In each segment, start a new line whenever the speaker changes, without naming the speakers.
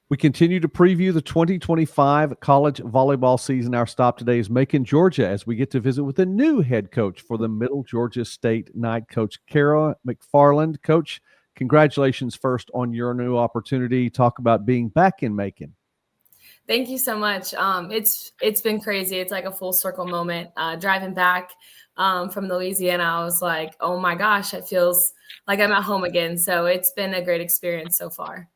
We continue to preview the 2025 college volleyball season. Our stop today is Macon, Georgia, as we get to visit with a new head coach for the Middle Georgia State Knight, Coach Cara MacFarland. Coach, congratulations first on your new opportunity. Talk about being back in Macon.
Thank you so much. It's been crazy. It's like a full circle moment. Driving back from Louisiana, I was like, oh my gosh, it feels like I'm at home again. So it's been a great experience so far.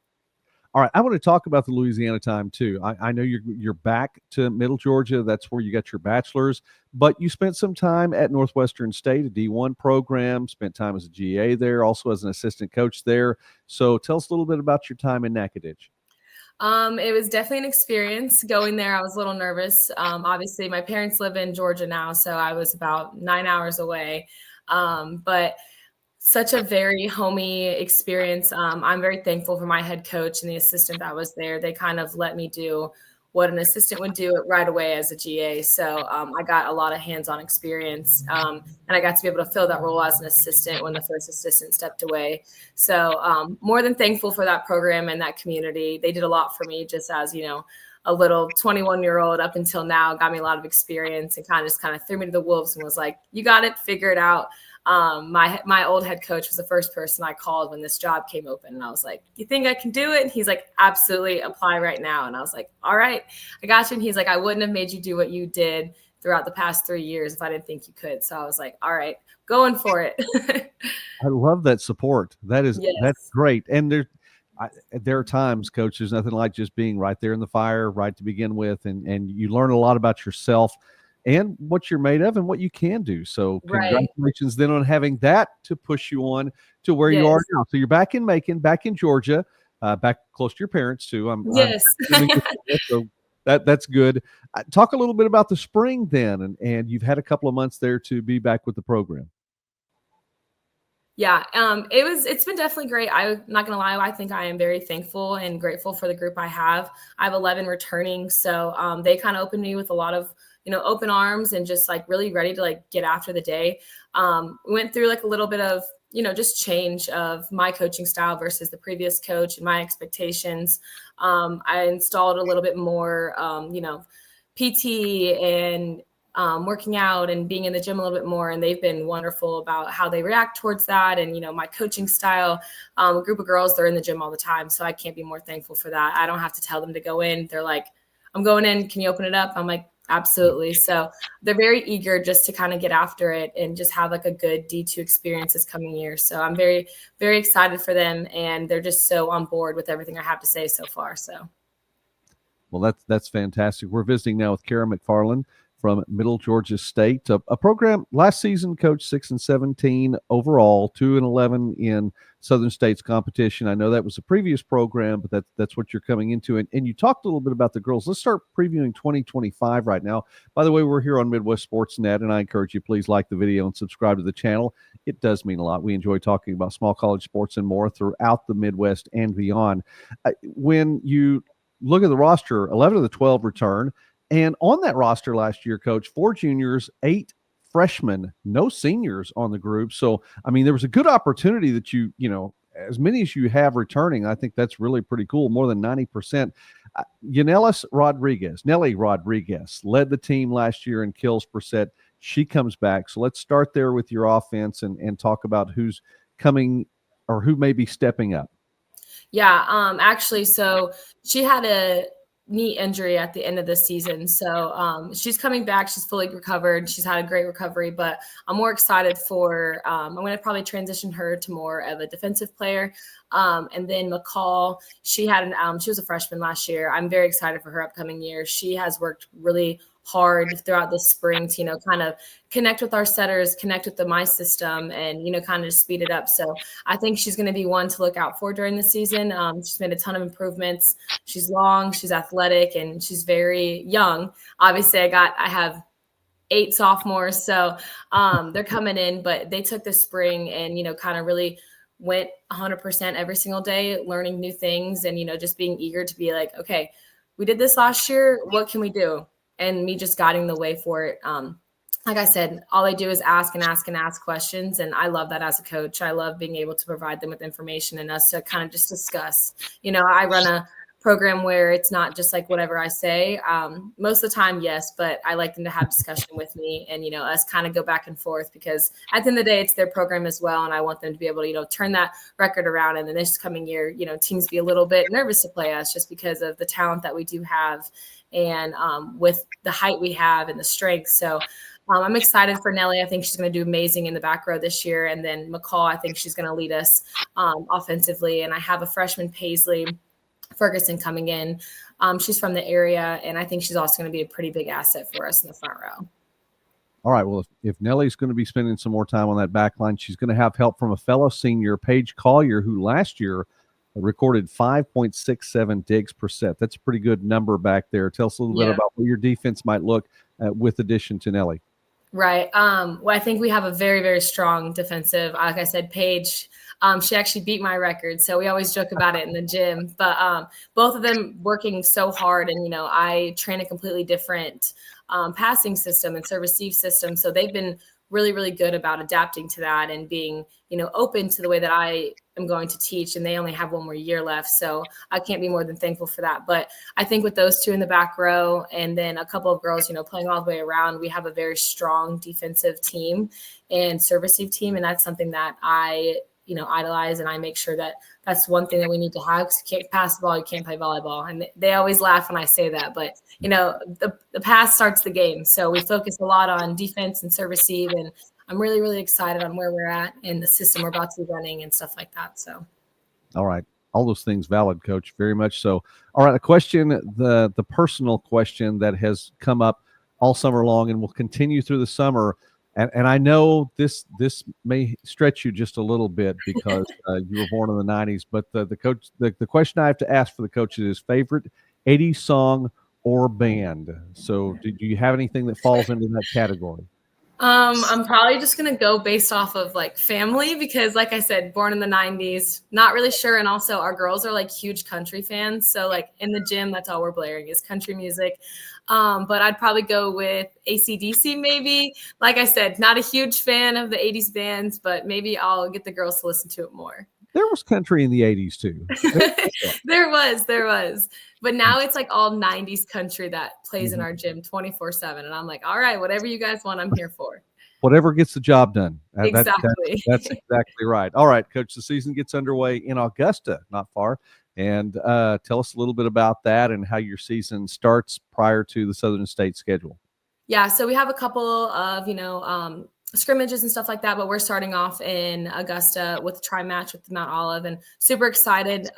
All right, I want to talk about the Louisiana time too. I know you're back to Middle Georgia. That's where you got your bachelor's, but you spent some time at Northwestern State, a D1 program. Spent time as a GA there, also as an assistant coach there. So tell us a little bit about your time in Natchitoches.
It was definitely an experience going there. I was a little nervous. Obviously, my parents live in Georgia now, so I was about 9 hours away. But such a very homey experience. I'm very thankful for my head coach and the assistant that was there. They kind of let me do what an assistant would do right away as a GA. So I got a lot of hands-on experience, and I got to be able to fill that role as an assistant when the first assistant stepped away. So more than thankful for that program and that community. They did a lot for me just as, a little 21-year-old up until now, got me a lot of experience and kind of threw me to the wolves and was like, you got it, figure it out. My old head coach was the first person I called when this job came open. And I was like, you think I can do it? And he's like, absolutely, apply right now. And I was like, all right, I got you. And he's like, I wouldn't have made you do what you did throughout the past 3 years if I didn't think you could. So I was like, all right, going for it.
I love that support. That's great. And there are times, Coach, there's nothing like just being right there in the fire, right to begin with, and you learn a lot about yourself and what you're made of and what you can do. So congratulations then on having that to push you on to where you are now. So you're back in Macon, back in Georgia, back close to your parents too. So that's good. Talk a little bit about the spring then, and you've had a couple of months there to be back with the program.
Yeah, it's been definitely great. I'm not going to lie. I think I am very thankful and grateful for the group I have. I have 11 returning. So they kind of opened me with a lot of, open arms and just like really ready to like get after the day. We went through like a little bit of, just change of my coaching style versus the previous coach and my expectations. I installed a little bit more, PT and working out and being in the gym a little bit more. And they've been wonderful about how they react towards that. And, my coaching style, a group of girls, they're in the gym all the time. So I can't be more thankful for that. I don't have to tell them to go in. They're like, I'm going in. Can you open it up? I'm like, absolutely. So they're very eager just to kind of get after it and just have like a good D2 experience this coming year. So I'm very, very excited for them. And they're just so on board with everything I have to say so far. So.
Well, that's fantastic. We're visiting now with Cara MacFarland from Middle Georgia State, a program last season, coach 6-17 overall, 2-11 in Southern States competition. I know that was a previous program, but that's what you're coming into. And you talked a little bit about the girls. Let's start previewing 2025 right now. By the way, we're here on Midwest Sports Net, and I encourage you, please like the video and subscribe to the channel. It does mean a lot. We enjoy talking about small college sports and more throughout the Midwest and beyond. When you look at the roster, 11 of the 12 return. And on that roster last year, Coach, 4 juniors, 8 freshmen, no seniors on the group. So, I mean, there was a good opportunity that as many as you have returning, I think that's really pretty cool, more than 90%. Nelly Rodriguez led the team last year in kills per set. She comes back. So let's start there with your offense and talk about who's coming or who may be stepping up.
Yeah, actually, so she had a knee injury at the end of the season. So she's coming back. She's fully recovered. She's had a great recovery, but I'm more excited for, I'm going to probably transition her to more of a defensive player. And then McCall, she was a freshman last year. I'm very excited for her upcoming year. She has worked really hard throughout the spring to, kind of connect with our setters, connect with my system and, kind of just speed it up. So I think she's going to be one to look out for during the season. She's made a ton of improvements. She's long, she's athletic, and she's very young. Obviously I have 8 sophomores. So they're coming in, but they took the spring and, kind of really went 100% every single day, learning new things and, just being eager to be like, okay, we did this last year. What can we do? And me just guiding the way for it. Like I said, all I do is ask and ask and ask questions. And I love that as a coach. I love being able to provide them with information and us to kind of just discuss. I run a program where it's not just like whatever I say. Most of the time, yes, but I like them to have discussion with me and, us kind of go back and forth, because at the end of the day, it's their program as well. And I want them to be able to, turn that record around. And then this coming year, teams be a little bit nervous to play us just because of the talent that we do have and with the height we have and the strength. So I'm excited for Nelly. I think she's going to do amazing in the back row this year. And then McCall, I think she's going to lead us offensively. And I have a freshman, Paisley Ferguson, coming in. She's from the area, and I think she's also going to be a pretty big asset for us in the front row.
All right. Well, if Nelly's going to be spending some more time on that back line, she's going to have help from a fellow senior, Paige Collier, who last year recorded 5.67 digs per set. That's a pretty good number back there. Tell us a little bit about what your defense might look with addition to Nelly.
Right. Well, I think we have a very, very strong defensive. Like I said, Paige, she actually beat my record. So we always joke about it in the gym. But both of them working so hard. And, I train a completely different passing system and serve-receive system. So they've been really, really good about adapting to that and being, open to the way that I am going to teach. And they only have one more year left. So I can't be more than thankful for that. But I think with those two in the back row and then a couple of girls, playing all the way around, we have a very strong defensive team and serve-receive team. And that's something that I idolize. And I make sure that that's one thing that we need to have, because you can't pass the ball, you can't play volleyball. And they always laugh when I say that, but the pass starts the game. So we focus a lot on defense and serve receive. And I'm really, really excited on where we're at and the system we're about to be running and stuff like that. So.
All right. All those things valid, Coach. Very much so. All right. A question, the personal question that has come up all summer long and will continue through the summer. And I know this may stretch you just a little bit because you were born in the 90s, but the question I have to ask for the coach is favorite 80s song or band. So do you have anything that falls into that category?
I'm probably just going to go based off of like family, because like I said, born in the 90s, not really sure. And also our girls are like huge country fans. So like in the gym, that's all we're blaring is country music. But I'd probably go with AC/DC maybe. Like I said, not a huge fan of the 80s bands, but maybe I'll get the girls to listen to it more.
There was country in the 80s too.
There was. But now it's like all 90s country that plays in our gym 24/7. And I'm like, all right, whatever you guys want, I'm here for.
Whatever gets the job done.
Exactly.
That's exactly right. All right, Coach, the season gets underway in Augusta, not far. And tell us a little bit about that and how your season starts prior to the Southern State schedule.
Yeah, so we have a couple of, scrimmages and stuff like that, but we're starting off in Augusta with a tri-match with Mount Olive, and super excited.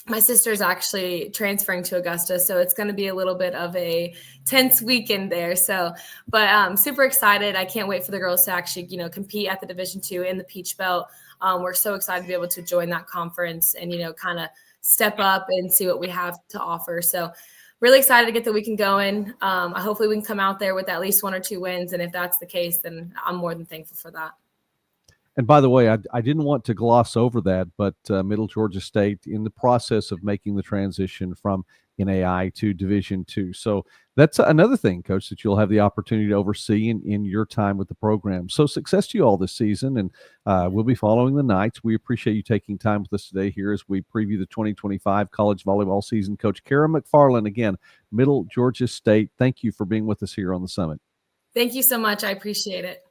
My sister's actually transferring to Augusta, so it's going to be a little bit of a tense weekend there. So, but super excited. I can't wait for the girls to actually, compete at the Division II in the Peach Belt. We're so excited to be able to join that conference and, kind of step up and see what we have to offer. So really excited to get the weekend going. Hopefully we can come out there with at least 1 or 2 wins. And if that's the case, then I'm more than thankful for that.
And by the way, I didn't want to gloss over that, but Middle Georgia State in the process of making the transition from NAIA to Division II. So that's another thing, Coach, that you'll have the opportunity to oversee in your time with the program. So success to you all this season, and we'll be following the Knights. We appreciate you taking time with us today here as we preview the 2025 college volleyball season. Coach Cara MacFarland, again, Middle Georgia State, thank you for being with us here on the Summit.
Thank you so much. I appreciate it.